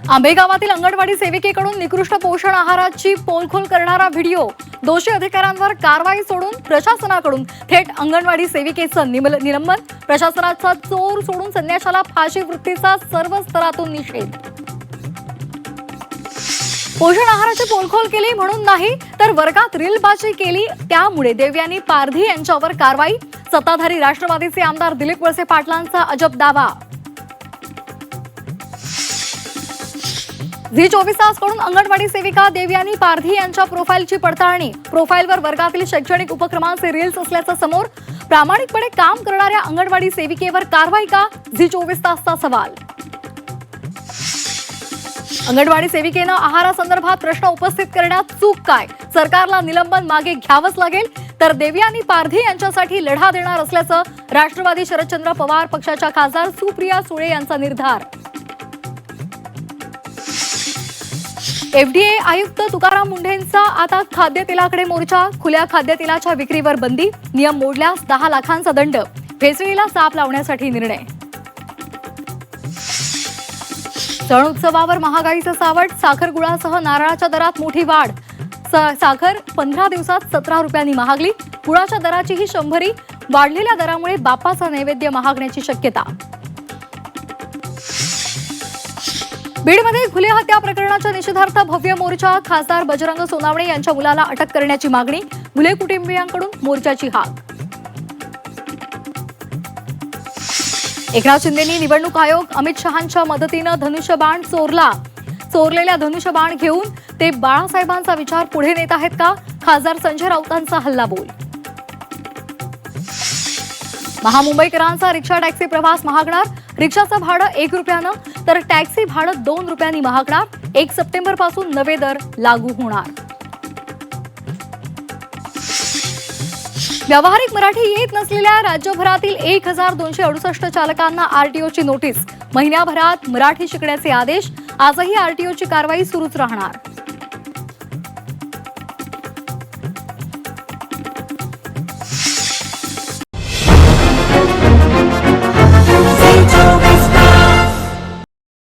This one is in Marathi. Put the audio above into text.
आंबेगावातील अंगणवाडी सेविकेकडून निकृष्ट पोषण आहाराची पोलखोल करणारा व्हिडिओ, दोषी अधिकाऱ्यांवर कारवाई सोडून प्रशासनाकडून थेट अंगणवाडी सेविकेचं निलंबन, प्रशासनाचा चोर सोडून संन्याशाला फाशी वृत्तीचा सर्व स्तरातून निषेध। पोषण आहाराची पोलखोल केली म्हणून नाही तर वर्गात रीलबाजी केली त्यामुळे देवयानी पारधी यांच्यावर कारवाई, सत्ताधारी राष्ट्रवादीचे आमदार दिलीप वळसे पाटलांचा अजब दावा। झी24 तासकडून अंगणवाडी सेविका देवयानी पारधी यांच्या प्रोफाईलची पडताळणी, प्रोफाईलवर वर्गातील शैक्षणिक उपक्रमांचे रील्स असल्याचं समोर, प्रामाणिकपणे काम करणाऱ्या अंगणवाडी सेविकेवर कारवाई का? झी24 तासचा सवाल। अंगणवाडी सेविकेनं आहारासंदर्भात प्रश्न उपस्थित करण्यात चूक काय? सरकारला निलंबन मागे घ्यावंच लागेल तर देवयानी पारधी यांच्यासाठी लढा देणार असल्याचं राष्ट्रवादी शरदचंद्र पवार पक्षाच्या खासदार सुप्रिया सुळे यांचा निर्धार। एफडीए आयुक्त तुकाराम मुंढेंचा आता खाद्यतेलाकडे मोर्चा, खुल्या खाद्यतेलाच्या विक्रीवर बंदी, नियम मोडल्यास 10 लाखांचा दंड, भेसळीला चाप लावण्यासाठी निर्णय। सण उत्सवावर महागाईचं सावट, साखर गुळासह नारळाच्या दरात मोठी वाढ, साखर 15 दिवसात 17 रुपयांनी महागली, गुळाच्या दराचीही 100, वाढलेल्या दरामुळे बाप्पाचा नैवेद्य महागण्याची शक्यता। बीडमध्ये खुल्या हत्या प्रकरणाच्या निषेधार्थ भव्य मोर्चा, खासदार बजरंग सोनावणे यांच्या मुलाला अटक करण्याची मागणी, मुले कुटुंबियांकडून मोर्चाची हाक। एकनाथ शिंदेंनी निवडणूक आयोग अमित शहांच्या मदतीनं धनुष्यबाण चोरला, चोरलेल्या धनुष्यबाण घेऊन ते बाळासाहेबांचा विचार पुढे नेत आहेत का? खासदार संजय राऊतांचा हल्लाबोल। महामुंबईकरांचा रिक्षा टॅक्सी प्रवास महागणार, रिक्षाचं भाडं 1 रुपयानं तर टॅक्सी भाडं 2 रुपयांनी महागणार, 1 सप्टेंबर पासून नवे दर लागू होणार। व्यावहारिक मराठी येत नसलेल्या राज्यभरातील 1268 चालकांना आरटीओची नोटीस, महिन्याभरात मराठी शिकण्याचे आदेश, आजही आरटीओची कारवाई सुरूच राहणार।